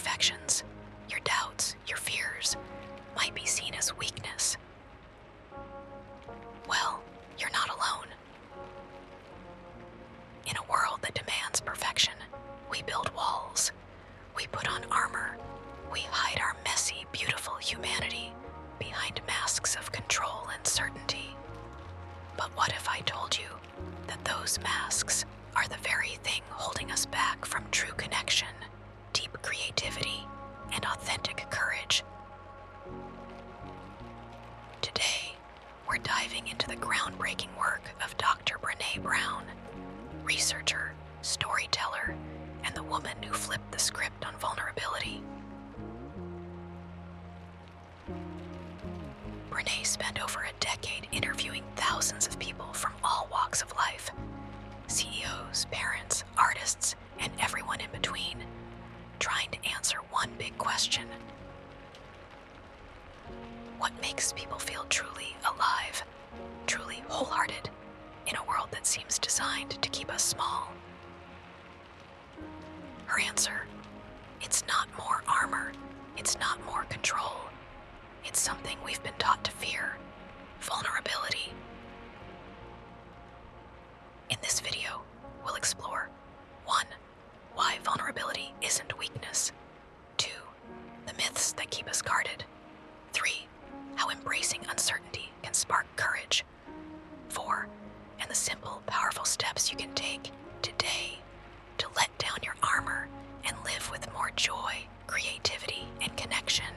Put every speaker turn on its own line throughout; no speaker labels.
imperfections, your doubts, your fears might be seen as weakness. Well, you're not alone. In a world that demands perfection, we build walls, we put on armor, we hide our messy, beautiful humanity behind masks of control and certainty. But what if I told you that those masks are the very thing holding us back from true connection, deep creativity, and authentic courage? Today, we're diving into the groundbreaking work of Dr. Brené Brown, researcher, storyteller, and the woman who flipped the script on vulnerability. Brene spent over a decade interviewing thousands of people from all walks of life, CEOs, parents, artists, and everyone in between, trying to answer one big question. What makes people feel truly alive, truly wholehearted, in a world that seems designed to keep us small? Her answer: it's not more armor, it's not more control. It's something we've been taught to fear: vulnerability. In this video, we'll explore 1. Why vulnerability isn't weakness. 2. The myths that keep us guarded. 3. How embracing uncertainty can spark courage. 4. And the simple, powerful steps you can take today to let down your armor and live with more joy, creativity, and connection.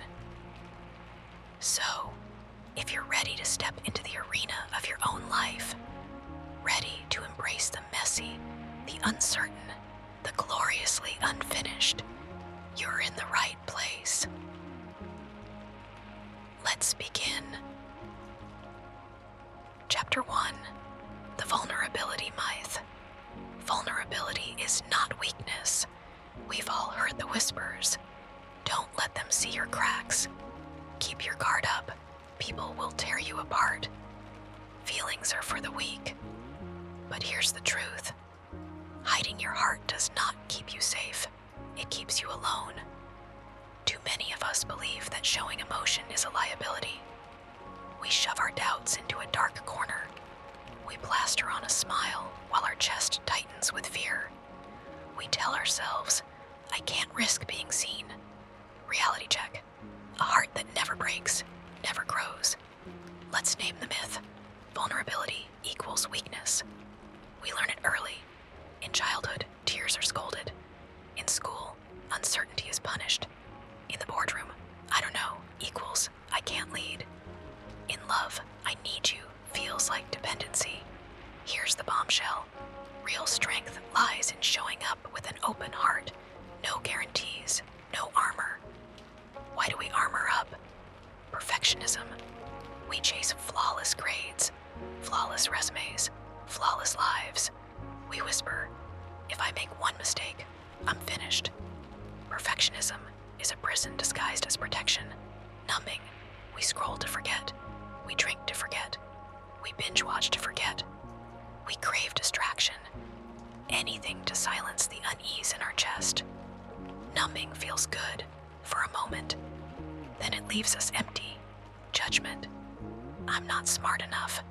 So, if you're ready to step into the arena of your own life, ready to embrace the messy, the uncertain, the gloriously unfinished, you're in the right place. Let's begin. Chapter 1. The Vulnerability Myth. Vulnerability is not weakness. We've all heard the whispers. Don't let them see your cracks. Keep your guard up. People will tear you apart. Feelings are for the weak. But here's the truth. Hiding your heart does not keep you safe. It keeps you alone. Too many of us believe that showing emotion is a liability. We shove our doubts into a dark corner. We plaster on a smile while our chest tightens with fear. We tell ourselves, I can't risk being seen. Reality check. A heart that never breaks, never grows. Let's name the myth. Vulnerability equals weakness. We learn it early. In childhood, tears are scolded. In school, uncertainty is punished. In the boardroom, I don't know equals I can't lead. In love, I need you feels like dependency. Here's the bombshell. Real strength lies in showing up with an open heart. No guarantees, no armor. Why do we armor up? Perfectionism. We chase flawless grades, flawless resumes, flawless lives. We whisper, if I make one mistake, I'm finished. Perfectionism is a prison disguised as protection. Numbing. We scroll to forget. We drink to forget. We binge watch to forget. We crave distraction. Anything to silence the unease in our chest. Numbing feels good for a moment. Then it leaves us empty. Judgment. I'm not smart enough.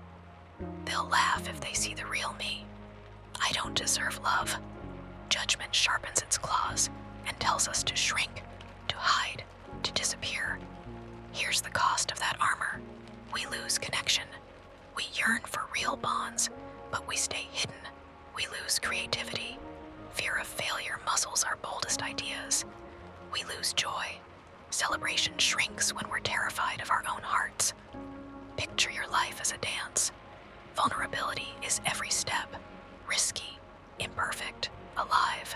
They'll laugh if they see the real me. I don't deserve love. Judgment sharpens its claws and tells us to shrink, to hide, to disappear. Here's the cost of that armor. We lose connection. We yearn for real bonds, but we stay hidden. We lose creativity. Fear of failure muzzles our boldest ideas. We lose joy. Celebration shrinks when we're terrified of our own hearts. Picture your life as a dance. Vulnerability is every step, risky, imperfect, alive.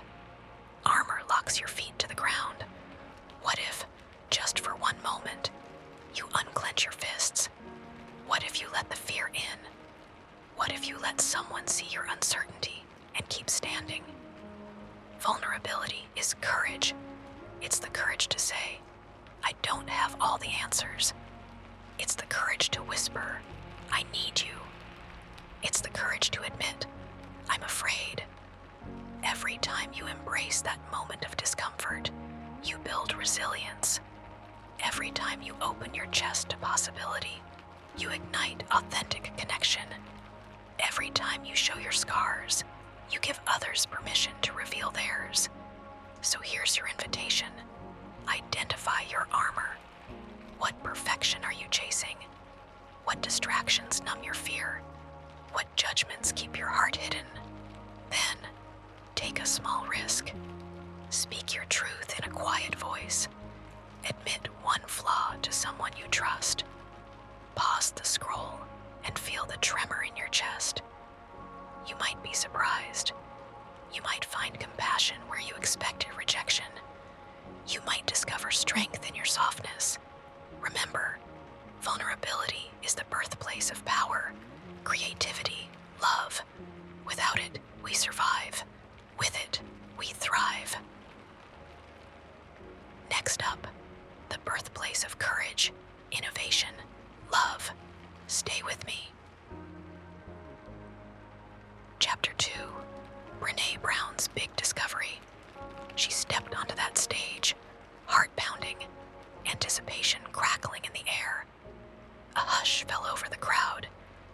Armor locks your feet to the ground. What if, just for one moment, you unclench your fists? What if you let the fear in? What if you let someone see your uncertainty and keep standing? Vulnerability is courage. It's the courage to say, I don't have all the answers. It's the courage to whisper, I need you. It's the courage to admit, I'm afraid. Every time you embrace that moment of discomfort, you build resilience. Every time you open your chest to possibility, you ignite authentic connection. Every time you show your scars, you give others permission to reveal theirs. So here's your invitation. Identify your armor. What perfection are you chasing? What distractions numb your fear? What judgments keep your heart hidden? Then, take a small risk. Speak your truth in a quiet voice. Admit one flaw to someone you trust. Pause the scroll and feel the tremor in your chest. You might be surprised. You might find compassion where you expected rejection. You might discover strength in your softness. Remember, vulnerability is the birthplace of power, creativity, love. Without it, we survive. With it, we thrive. Next up, the birthplace of courage, innovation, love. Stay with me. Chapter 2, Brené Brown's Big Discovery. She stepped onto that stage, heart pounding, anticipation crackling in the air. A hush fell over the crowd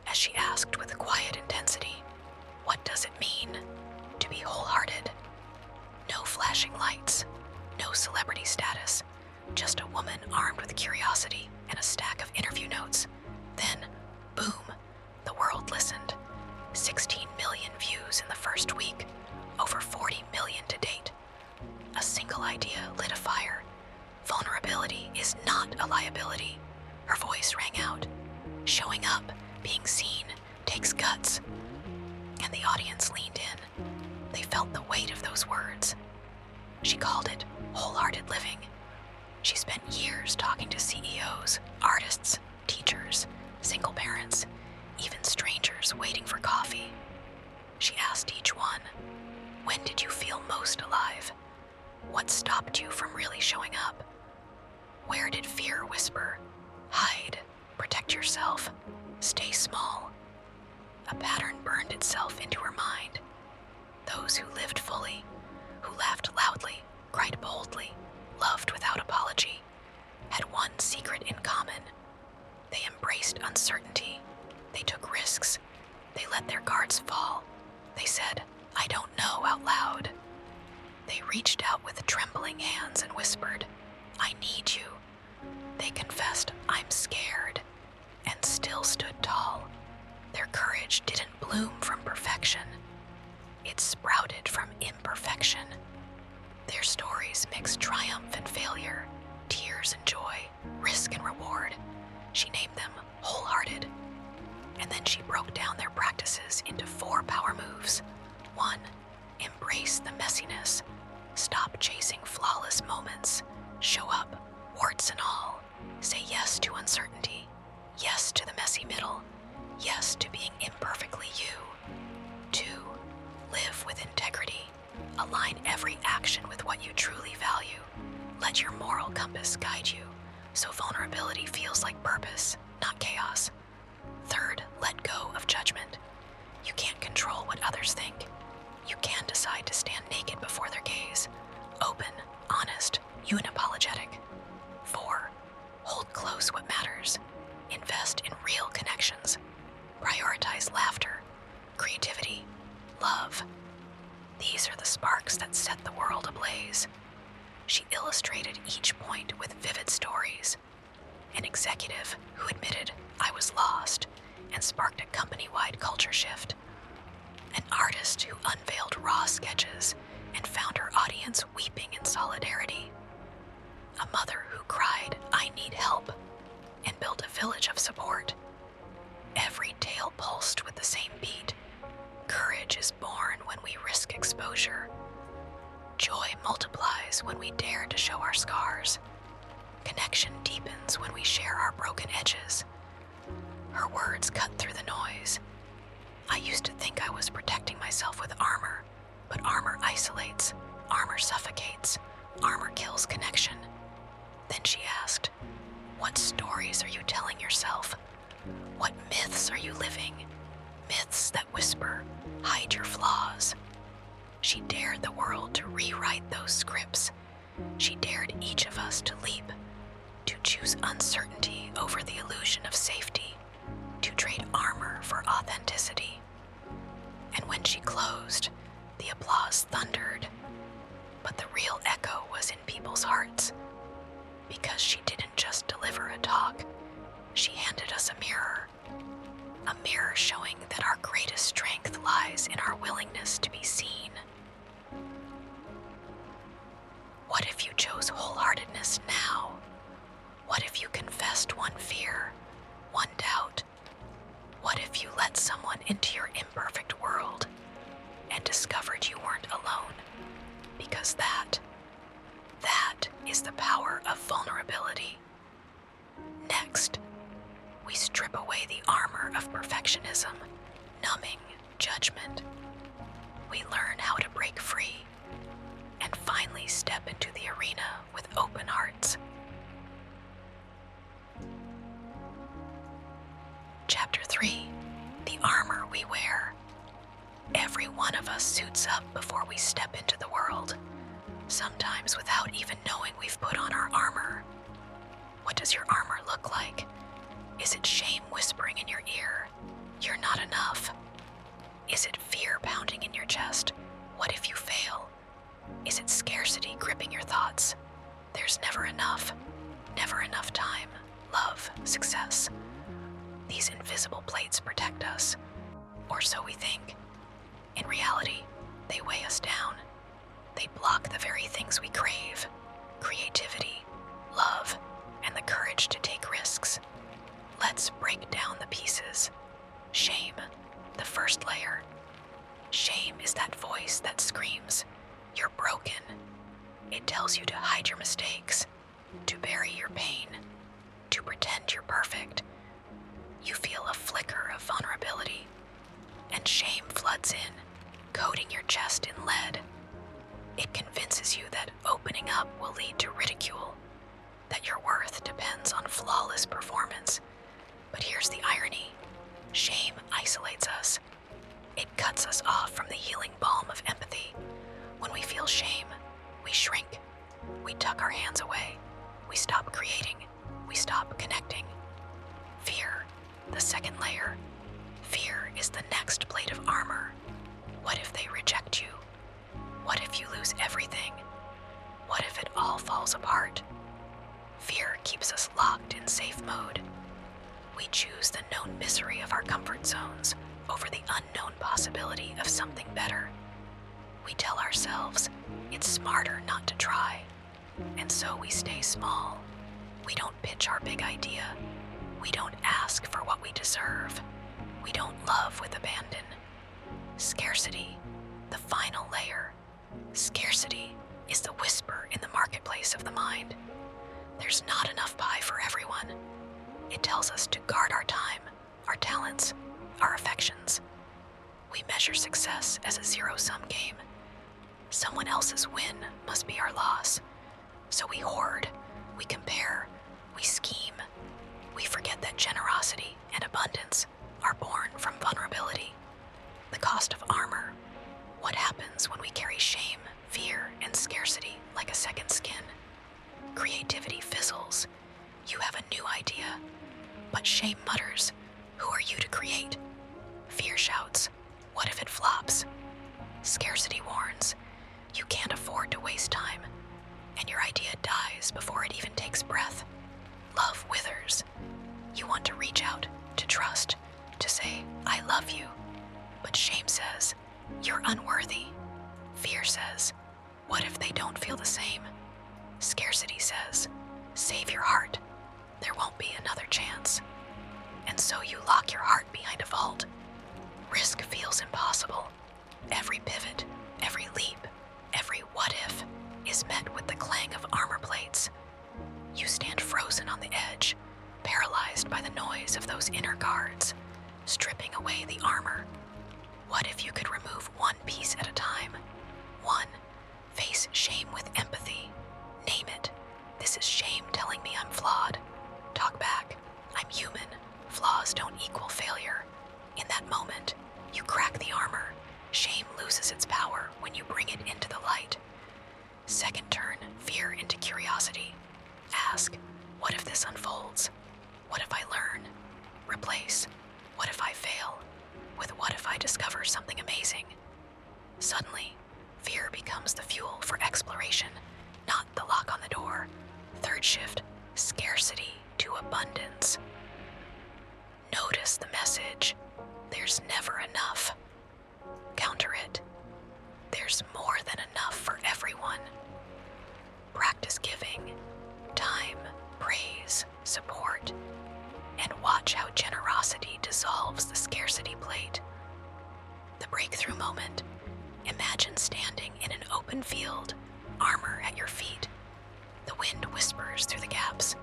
as she asked with quiet intensity, "What does it mean to be wholehearted?" No flashing lights, no celebrity status, just a woman armed with curiosity and a stack of interview notes. Then, boom, the world listened. 16 million views in the first week, over 40 million to date. A single idea lit a fire. Vulnerability is not a liability. Her voice rang out. Showing up, being seen, takes guts. And the audience leaned in. They felt the weight of those words. She called it wholehearted living. She spent years talking to CEOs, artists, teachers, single parents, even strangers waiting for coffee. She asked each one, "When did you feel most alive? What stopped you from really showing up? Where did fear whisper, 'Hide, protect yourself, stay small'?" A pattern burned itself into her mind. Those who lived fully, who laughed loudly, cried boldly, loved without apology, had one secret in common. They embraced uncertainty. They took risks. They let their guards fall. They said, "I don't know," out loud. They reached out with trembling hands and whispered, "I need you." They confessed, "I'm scared," and still stood tall. Their courage didn't bloom from perfection. It sprouted from imperfection. Their stories mixed triumph and failure, tears and joy, risk and reward. She named them Wholehearted. And then she broke down their practices into 4 power moves. 1, embrace the messiness. Stop chasing flawless moments. Show up, warts and all. Say yes to uncertainty. Yes to the messy middle. Yes to being imperfectly you. 2, live with integrity. Align every action with what you truly value. Let your moral compass guide you, so vulnerability feels like purpose, not chaos. 3rd, let go of judgment. You can't control what others think. You can decide to stand naked before their gaze. Open, honest, unapologetic. 4, hold close what matters. Invest in real connections. Prioritize laughter, creativity, love. These are the sparks that set the world ablaze. She illustrated each point with vivid stories. An executive who admitted, "I was lost," and sparked a company-wide culture shift. An artist who unveiled raw sketches and found her audience weeping in solidarity. A mother who cried, "I need help," and built a village of support. Every tale pulsed with the same beat. Courage is born when we risk exposure. Joy multiplies when we dare to show our scars. Connection deepens when we share our broken edges. Her words cut through the noise. "I used to think I was protecting myself with armor, but armor isolates, armor suffocates, armor kills connection." Then she asked, "What stories are you telling yourself? What myths are you living? Myths that whisper, 'Hide your flaws.'" She dared the world to rewrite those scripts, she dared each of us to leap, to choose uncertainty over the illusion of safety, to trade armor for authenticity. And when she closed, the applause thundered, but the real echo was in people's hearts, because she didn't just deliver a talk, she handed us a mirror showing that our greatest strength lies in our willingness to be seen. What if you chose wholeheartedness now? What if you confessed one fear, one doubt? What if you let someone into your imperfect world and discovered you weren't alone? Because that is the power of vulnerability. Next, we strip away the armor of perfectionism, numbing judgment. We learn how to break free and finally step into the arena with open hearts. Chapter 3, the armor we wear. Every one of us suits up before we step into the world, sometimes without even knowing we've put on our armor. What does your armor look like? Is it shame whispering in your ear, "You're not enough"? Is it fear pounding in your chest, "What if you fail"? Is it scarcity gripping your thoughts, "There's never enough time, love, success"? These invisible plates protect us, or so we think. In reality, they weigh us down. They block the very things we crave: creativity, love, and the courage to take risks. Let's break down the pieces. Shame, the first layer. Shame is that voice that screams, "You're broken." It tells you to hide your mistakes, to bury your pain, to pretend you're perfect. You feel a flicker of vulnerability, and shame floods in, coating your chest in lead. It convinces you that opening up will lead to ridicule, that your worth depends on flawless performance. But here's the irony. Shame isolates us. It cuts us off from the healing balm of empathy. When we feel shame, we shrink. We tuck our hands away. We stop creating. We stop connecting. Fear, the second layer. Fear is the next plate of armor. What if they reject you? What if you lose everything? What if it all falls apart? Fear keeps us locked in safe mode. We choose the known misery of our comfort zones over the unknown possibility of something better. We tell ourselves it's smarter not to try, and so we stay small. We don't pitch our big idea. We don't ask for what we deserve. We don't love with abandon. Scarcity, the final layer. Scarcity is the whisper in the marketplace of the mind. There's not enough pie for everyone. It tells us to guard our time, our talents, our affections. We measure success as a zero-sum game. Someone else's win must be our loss. So we hoard, we compare, we scheme. We forget that generosity and abundance are born from vulnerability. The cost of armor. What happens when we carry shame, fear, and scarcity like a second skin? Creativity fizzles. You have a new idea, but shame mutters, "Who are you to create?" Fear shouts, "What if it flops?" Scarcity warns, "You can't afford to waste time," and your idea dies before it even takes breath. Love withers. You want to reach out, to trust, to say, "I love you," but shame says, "You're unworthy." Fear says, "What if they don't feel the same?" Scarcity says, "Save your heart. There won't be another chance." And so you lock your heart behind a vault. Risk feels impossible. Every pivot, every leap, every what if is met with the clang of armor plates. You stand frozen on the edge, paralyzed by the noise of those inner guards, stripping away the armor. What if you could remove one piece at a time? One, face shame with empathy. Name it. This is shame telling me I'm flawed. Talk back. I'm human. Flaws don't equal failure. In that moment, you crack the armor. Shame loses its power when you bring it into the light. Second, turn fear into curiosity. Ask, what if this unfolds? What if I learn? Replace, what if I fail, with what if I discover something amazing? Suddenly, fear becomes the fuel for exploration, not the lock on the door. Third shift, scarcity to abundance. Notice the message. There's never enough. Counter it. There's more than enough for everyone. Practice giving, time, praise, support, and watch how generosity dissolves the scarcity plate. The breakthrough moment. Imagine standing in an open field, armor at your feet. The wind whispers through the gaps,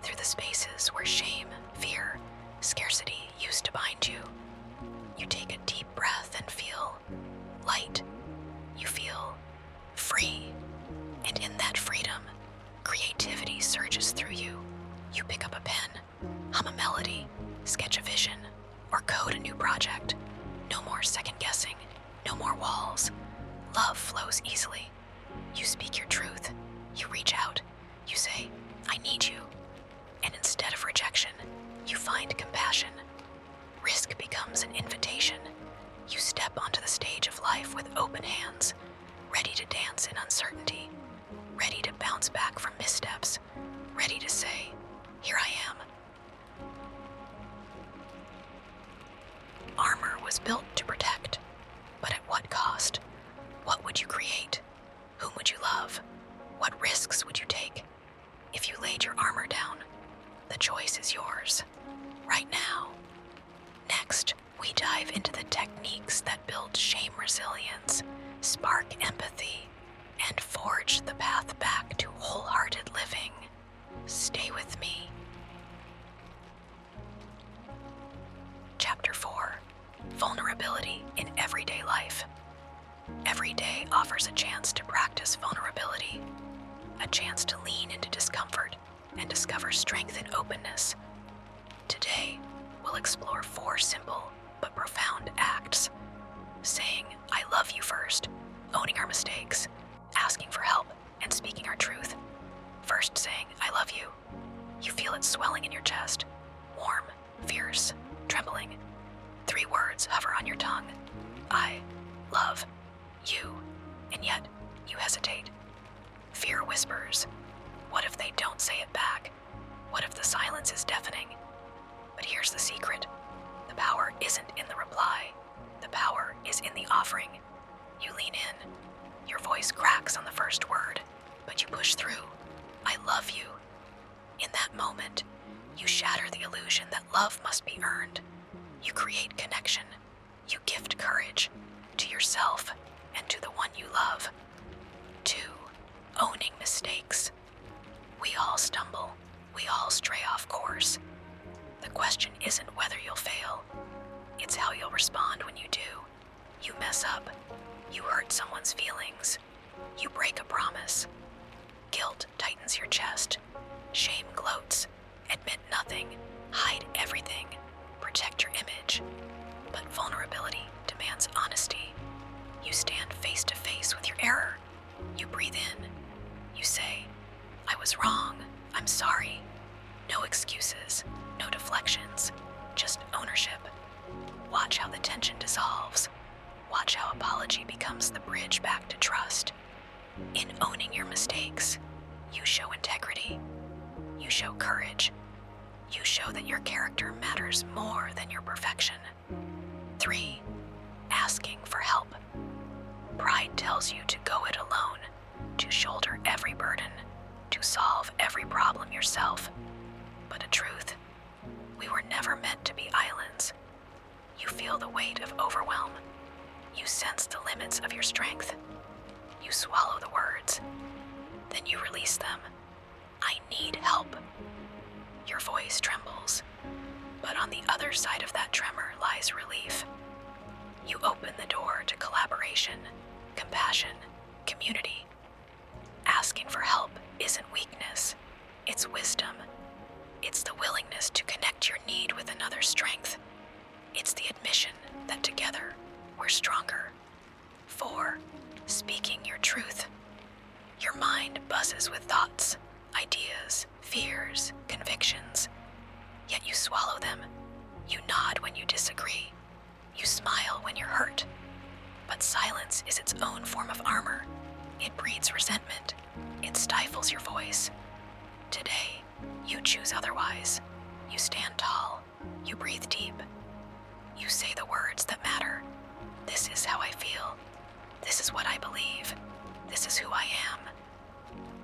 through the spaces where shame, fear, scarcity used to bind you. You take a deep breath and feel light. You feel free. And in that freedom, creativity surges through you. You pick up a pen, hum a melody, sketch a vision, or code a new project. No more second guessing, no more walls. Love flows easily. You speak your truth. You reach out. You say, I need you. And instead of rejection, you find compassion. Risk becomes an invitation. You step onto the stage of life with open hands, ready to dance in uncertainty, ready to bounce back from missteps, ready to say, here I am. Armor was built to protect, but at what cost? What would you create? Whom would you love? What risks would you take? If you laid your armor down, the choice is yours, right now. Next, we dive into the techniques that build shame resilience, spark empathy, and forge the path back to wholehearted living. Stay with me. Chapter 4. Vulnerability in everyday life. Every day offers a chance to practice vulnerability, a chance to lean into discomfort and discover strength in openness. Today, we'll explore 4 simple but profound acts. Saying, I love you first, owning our mistakes, asking for help, and speaking our truth. First saying, I love you. You feel it swelling in your chest, warm, fierce, trembling. 3 words hover on your tongue. I love you, and yet you hesitate. Fear whispers, what if they don't say it back? What if the silence is deafening? But here's the secret. The power isn't in the reply. The power is in the offering. You lean in. Your voice cracks on the first word, but you push through. I love you. In that moment, you shatter the illusion that love must be earned. You create connection. You gift courage to yourself and to the one you love. 2. Owning mistakes. We all stumble. We all stray off course. The question isn't whether you'll fail. It's how you'll respond when you do. You mess up. You hurt someone's feelings. You break a promise. Guilt tightens your chest. Shame gloats. Admit nothing. Hide everything. Protect your image. But vulnerability demands honesty. You stand face to face with your error. You breathe in. You say, I was wrong. I'm sorry. No excuses. No deflections. Just ownership. Watch how the tension dissolves. Watch how apology becomes the bridge back to trust. In owning your mistakes, you show integrity. You show courage. You show that your character matters more than your perfection. 3. Asking for help. Pride tells you to go it alone, to shoulder every burden, to solve every problem yourself. But a truth, we were never meant to be islands. You feel the weight of overwhelm. You sense the limits of your strength. You swallow the words. Then you release them. I need help. Your voice trembles. But on the other side of that tremor lies relief. You open the door to collaboration, compassion, community. Asking for help isn't weakness. It's wisdom. It's the willingness to connect your need with another's strength. It's the admission that together we're stronger. 4. Speaking your truth. messes with thoughts, ideas, fears, convictions. Yet you swallow them. You nod when you disagree. You smile when you're hurt. But silence is its own form of armor. It breeds resentment. It stifles your voice. Today, you choose otherwise. You stand tall. You breathe deep. You say the words that matter. This is how I feel. This is what I believe. This is who I am.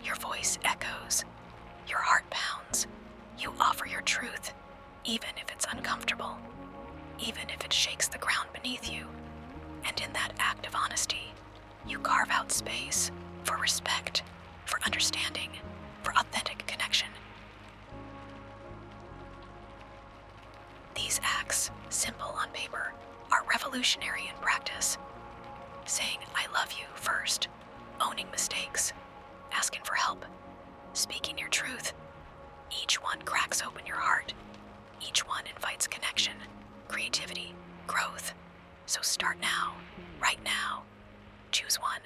Your voice echoes. Your heart pounds. You offer your truth, even if it's uncomfortable, even if it shakes the ground beneath you. And in that act of honesty, you carve out space for respect, for understanding, for authentic connection. These acts, simple on paper, are revolutionary in practice. Saying I love you first, owning mistakes, asking for help, speaking your truth. Each one cracks open your heart. Each one invites connection, creativity, growth. So start now, right now. Choose one.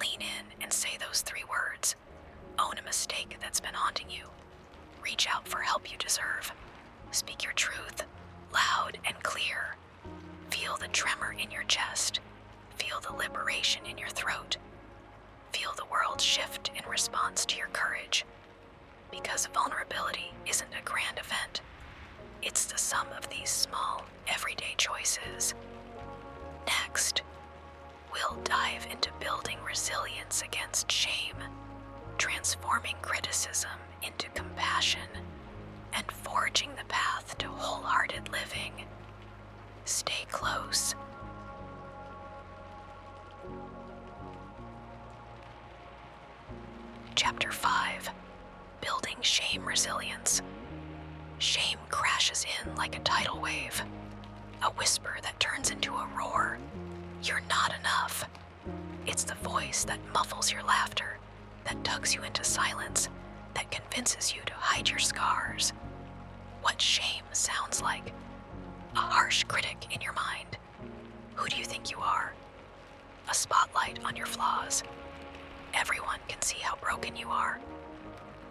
Lean in and say those 3 words. Own a mistake that's been haunting you. Reach out for help you deserve. Speak your truth, loud and clear. Feel the tremor in your chest. Feel the liberation in your throat. Feel the world shift in response to your courage. Because vulnerability isn't a grand event. It's the sum of these small, everyday choices. Next, we'll dive into building resilience against shame, transforming criticism into compassion, and forging the path to wholehearted living. Stay close. Chapter 5. Building Shame Resilience. Shame crashes in like a tidal wave, a whisper that turns into a roar. You're not enough. It's the voice that muffles your laughter, that tugs you into silence, that convinces you to hide your scars. What shame sounds like? A harsh critic in your mind. Who do you think you are? A spotlight on your flaws. Everyone can see how broken you are.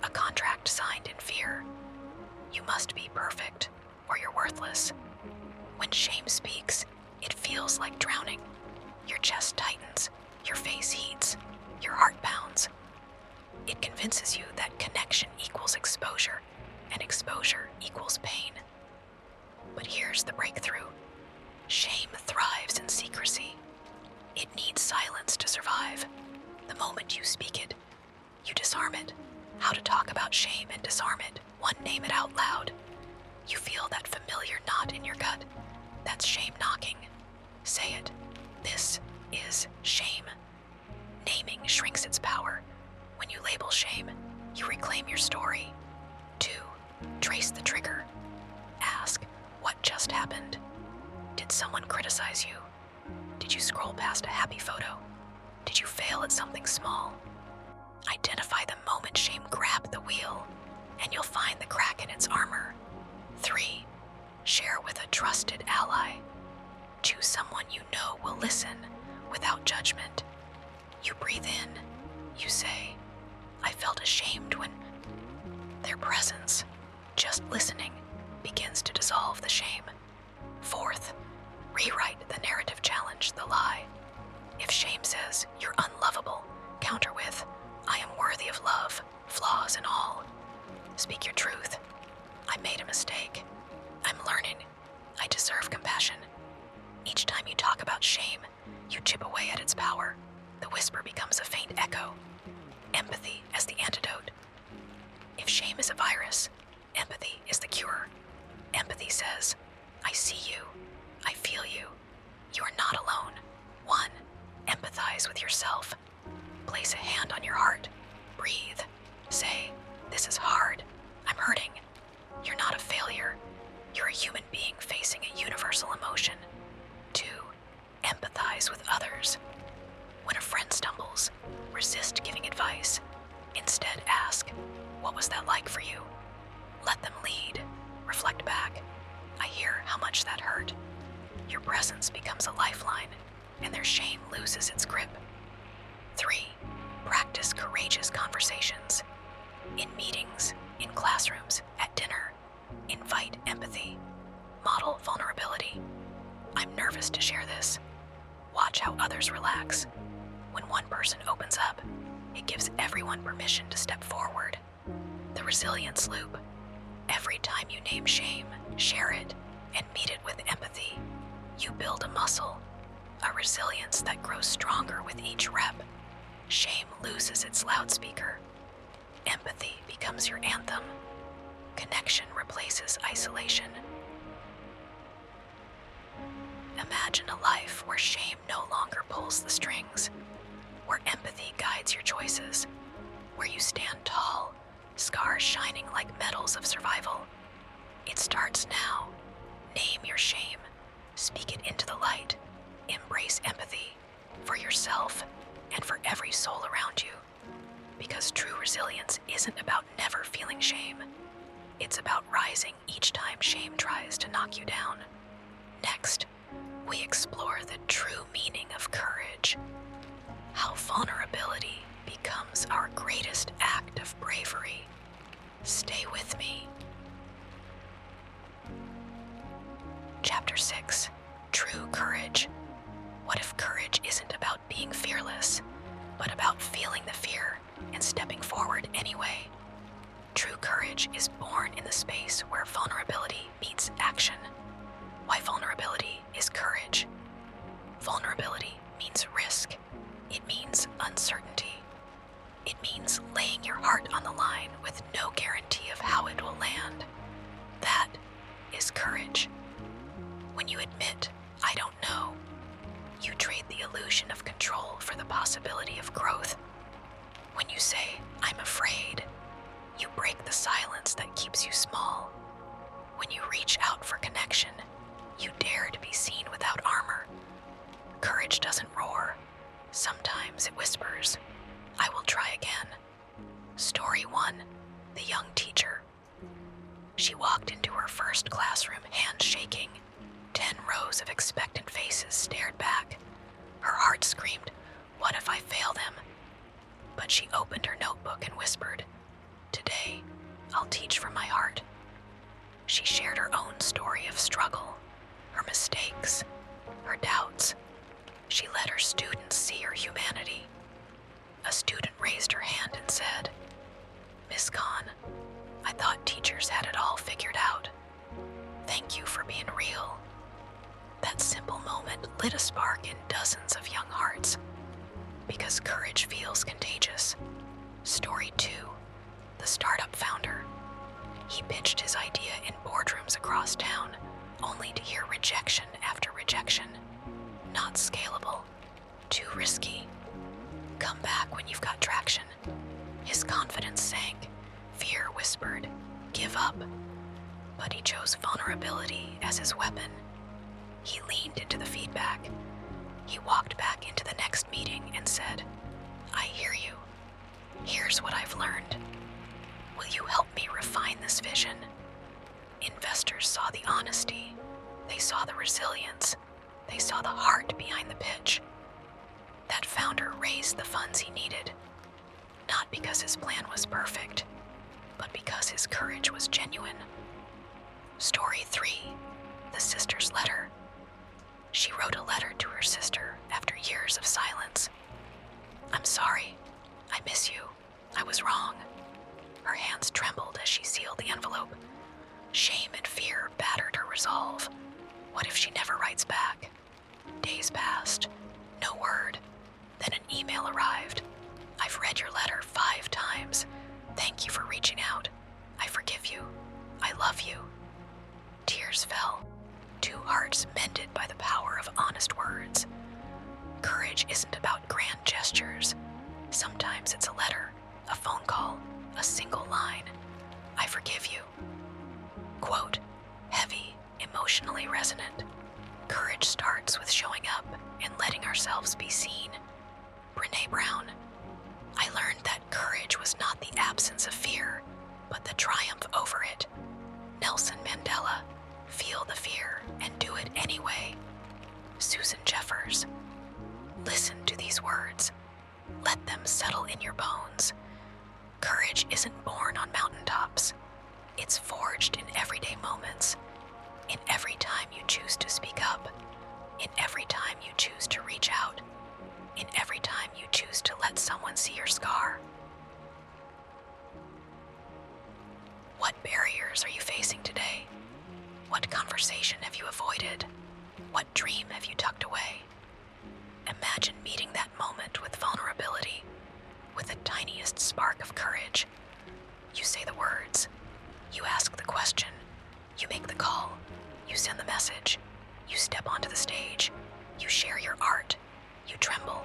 A contract signed in fear. You must be perfect, or you're worthless. When shame speaks, it feels like drowning. Your chest tightens, your face heats, your heart pounds. It convinces you that connection equals exposure, and exposure equals pain. But here's the breakthrough. Shame thrives in secrecy. It needs silence to survive. The moment you speak it, you disarm it. How to talk about shame and disarm it. One, name it out loud. You feel that familiar knot in your gut. That's shame knocking. Say it. This is shame. Naming shrinks its power. When you label shame, you reclaim your story. 2, trace the trigger. Ask, what just happened? Did someone criticize you? Did you scroll past a happy photo? Did you fail at something small? Identify the moment shame grabbed the wheel, and you'll find the crack in its armor. 3, share with a trusted ally. Choose someone you know will listen without judgment. You breathe in. You say, I felt ashamed when... Their presence, just listening, begins to dissolve the shame. 4th, rewrite the narrative challenge the lie. If shame says you're unlovable, counter with, I am worthy of love, flaws and all. Speak your truth. I made a mistake. I'm learning. I deserve compassion. Each time you talk about shame, you chip away at its power. The whisper becomes a faint echo. Empathy as the antidote. If shame is a virus, empathy is the cure. Empathy says, I see you. I feel you. You are not alone. 1, empathize with yourself. Place a hand on your heart. Breathe. Say, this is hard. I'm hurting. You're not a failure. You're a human being facing a universal emotion. 2, empathize with others. When a friend stumbles, resist giving advice. Instead, ask, what was that like for you? Let them lead. Reflect back. I hear how much that hurt. Your presence becomes a lifeline, and their shame loses its grip. 3, Practice courageous conversations. In meetings, in classrooms, at dinner, invite empathy. Model vulnerability. I'm nervous to share this. Watch how others relax. When one person opens up, it gives everyone permission to step forward. The resilience loop. Every time you name shame, share it, and meet it with empathy, you build a muscle, a resilience that grows stronger with each rep. Shame loses its loudspeaker. Empathy becomes your anthem. Connection replaces isolation. Imagine a life where shame no longer pulls the strings, where empathy guides your choices, where you stand tall, scars shining like medals of survival. It starts now. Name your shame, speak it into the light, embrace empathy for yourself and for every soul around you. Because true resilience isn't about never feeling shame. It's about rising each time shame tries to knock you down. Next, we explore the true meaning of courage. How vulnerability becomes our greatest act of bravery. Stay with me. Chapter 6. True Courage. What if courage isn't about being fearless, but about feeling the fear and stepping forward anyway? True courage is born in the space where vulnerability meets action. Why vulnerability is courage. Vulnerability means risk. It means uncertainty. It means laying your heart on the line with no guarantee of how it will land. That is courage. When you admit, I don't know, you trade the illusion of control for the possibility of growth. When you say, I'm afraid, you break the silence that keeps you small. When you reach out for connection, you dare to be seen without armor. Courage doesn't roar. Sometimes it whispers, I will try again. Story 1, the young teacher. She walked into her first classroom, hands shaking. 10 rows of expectant faces stared back. Her heart screamed, what if I fail them? But she opened her notebook and whispered, today, I'll teach from my heart. She shared her own story of struggle, her mistakes, her doubts. She let her students see her humanity. A student raised her hand and said, Miss Khan, I thought teachers had it all figured out. Thank you for being real. That simple moment lit a spark in dozens of young hearts. Because courage feels contagious. Story 2, the startup founder. He pitched his idea in boardrooms across town, only to hear rejection after rejection. Not scalable. Too risky. Come back when you've got traction. His confidence sank. Fear whispered, give up. But he chose vulnerability as his weapon. He leaned into the feedback. He walked back into the next meeting and said, I hear you. Here's what I've learned. Will you help me refine this vision? Investors saw the honesty. They saw the resilience. They saw the heart behind the pitch. That founder raised the funds he needed, not because his plan was perfect, but because his courage was genuine. Story 3, the sister's letter. She wrote a letter to her sister after years of silence. I'm sorry. I miss you. I was wrong. Her hands trembled as she sealed the envelope. Shame and fear battered her resolve. What if she never writes back? Days passed. No word. Then an email arrived. I've read your letter 5 times. Thank you for reaching out. I forgive you. I love you. Tears fell. 2 hearts mended by the power of honest words. Courage isn't about grand gestures. Sometimes it's a letter, a phone call, a single line. I forgive you. Quote, heavy, emotionally resonant. Courage starts with showing up and letting ourselves be seen. Brené Brown. I learned that courage was not the absence of fear, but the triumph over it. Nelson Mandela. Feel the fear and do it anyway. Susan Jeffers. Listen to these words. Let them settle in your bones. Courage isn't born on mountaintops. It's forged in everyday moments, in every time you choose to speak up, in every time you choose to reach out, in every time you choose to let someone see your scar. What barriers are you facing today? What conversation have you avoided? What dream have you tucked away? Imagine meeting that moment with vulnerability, with the tiniest spark of courage. You say the words, you ask the question, you make the call, you send the message, you step onto the stage, you share your art, you tremble,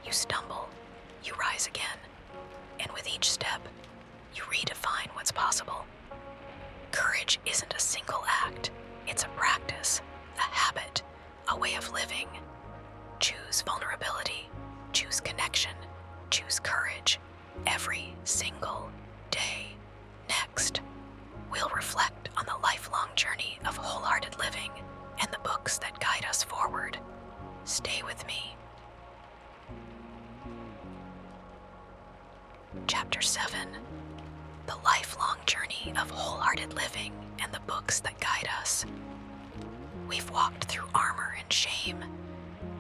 you stumble, you rise again, and with each step, you redefine what's possible. Courage isn't a single act, it's a practice, a habit, a way of living. Choose vulnerability, choose connection, choose courage every single day. Next, we'll reflect on the lifelong journey of wholehearted living and the books that guide us forward. Stay with me. Chapter 7. The lifelong journey of wholehearted living and the books that guide us. We've walked through armor and shame.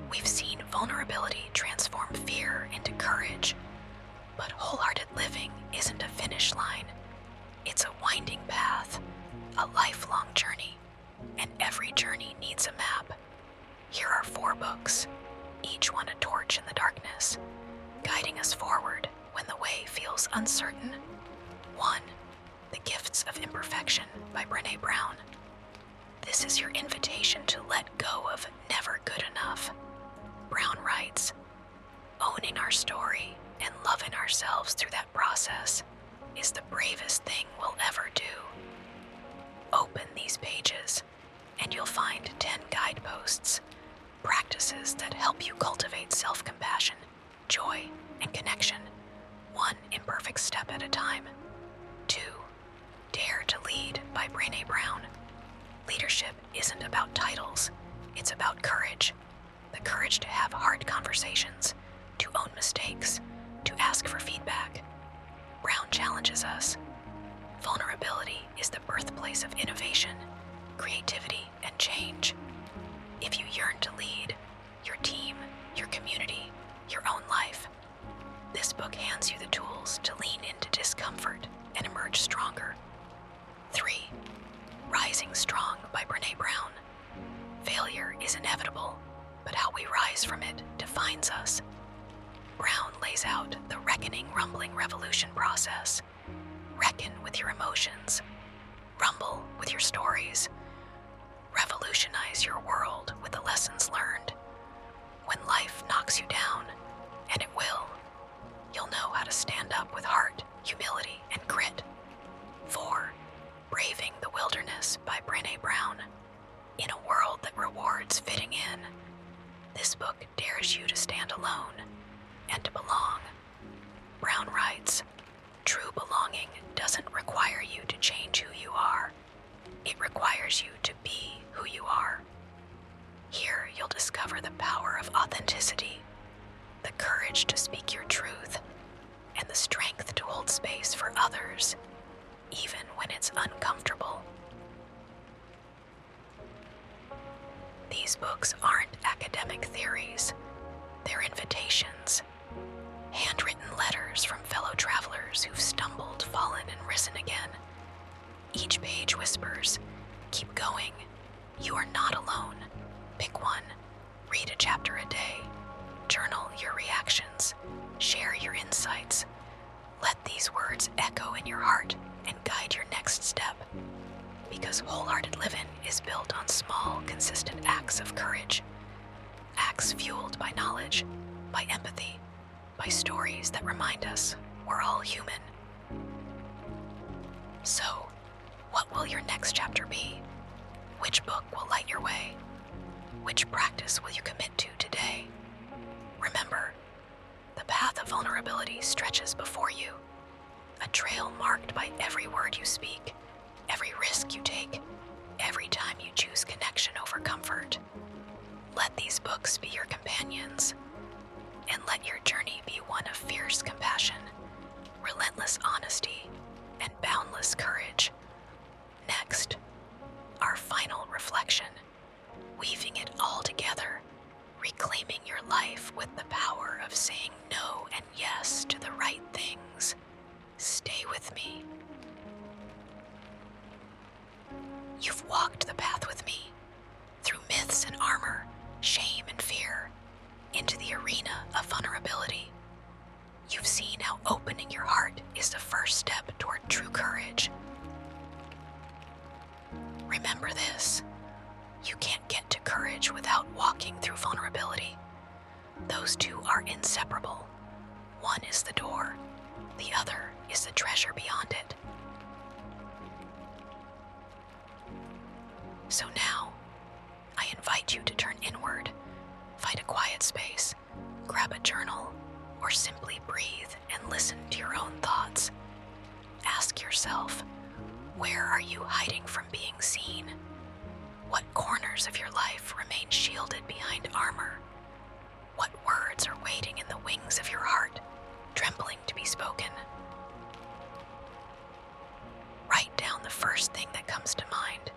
We've seen vulnerability transform fear into courage. But wholehearted living isn't a finish line. It's a winding path, a lifelong journey, and every journey needs a map. Here are 4 books, each one a torch in the darkness, guiding us forward when the way feels uncertain. 1. The Gifts of Imperfection by Brené Brown. This is your invitation to let go of never good enough. Brown writes, owning our story and loving ourselves through that process is the bravest thing we'll ever do. Open these pages and you'll find 10 guideposts, practices that help you cultivate self-compassion, joy, and connection, one imperfect step at a time. 2. Dare to Lead by Brené Brown. Leadership isn't about titles, it's about courage. The courage to have hard conversations, to own mistakes, to ask for feedback. Brown challenges us. Vulnerability is the birthplace of innovation, creativity, and change. If you yearn to lead your team, your community, your own life, this book hands you the tools to lean into discomfort and emerge stronger. 3. Rising Strong by Brené Brown. Failure is inevitable, but how we rise from it defines us. Brown lays out the reckoning, rumbling revolution process. Reckon with your emotions. Rumble with your stories. Revolutionize your world with the lessons learned. When life knocks you down, and it will, you'll know how to stand up with heart, humility, and grit. 4. Braving the Wilderness by Brené Brown. In a world that rewards fitting in, this book dares you to stand alone and to belong. Brown writes, true belonging doesn't require you to change who you are. It requires you to be who you are. Here you'll discover the power of authenticity, the courage to speak your truth, and the strength to hold space for others, even when it's uncomfortable. These books aren't academic theories. They're invitations, handwritten letters from fellow travelers who've stumbled, fallen, and risen again. Each page whispers, keep going. You are not alone. Pick one. Read a chapter a day. Journal your reactions. Share your insights. Let these words echo in your heart and guide your next step. Because wholehearted living is built on small, consistent acts of courage. Acts fueled by knowledge, by empathy, by stories that remind us we're all human. So, what will your next chapter be? Which book will light your way? Which practice will you commit to today? Remember, the path of vulnerability stretches before you, a trail marked by every word you speak, every risk you take, every time you choose connection over comfort. Let these books be your companions. and let your journey be one of fierce compassion, relentless honesty, and boundless courage. Next, our final reflection, weaving it all together, reclaiming your life with the power of saying no and yes to the right things. Stay with me. You've walked the path with me, through myths and armor, shame and fear, into the arena of vulnerability. You've seen how opening your heart is the first step toward true courage. Remember this, you can't get to courage without walking through vulnerability. Those two are inseparable. One is the door, the other is the treasure beyond it. So now, I invite you to turn inward, find a quiet space, grab a journal, or simply breathe and listen to your own thoughts. Ask yourself, where are you hiding from being seen? What corners of your life remain shielded behind armor? What words are waiting in the wings of your heart, trembling to be spoken? Write down the first thing that comes to mind.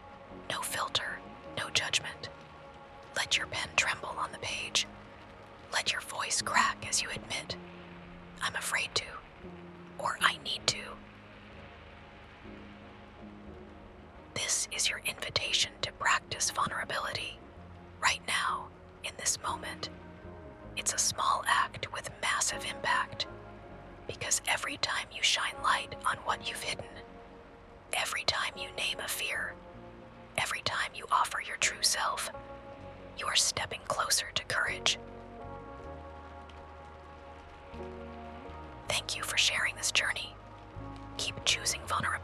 No filter, no judgment. Let your pen tremble on the page. Let your voice crack as you admit, I'm afraid to, or I need to. This is your invitation to practice vulnerability, right now, in this moment. It's a small act with massive impact, because every time you shine light on what you've hidden, every time you name a fear, every time you offer your true self, you are stepping closer to courage. Thank you for sharing this journey. Keep choosing vulnerability.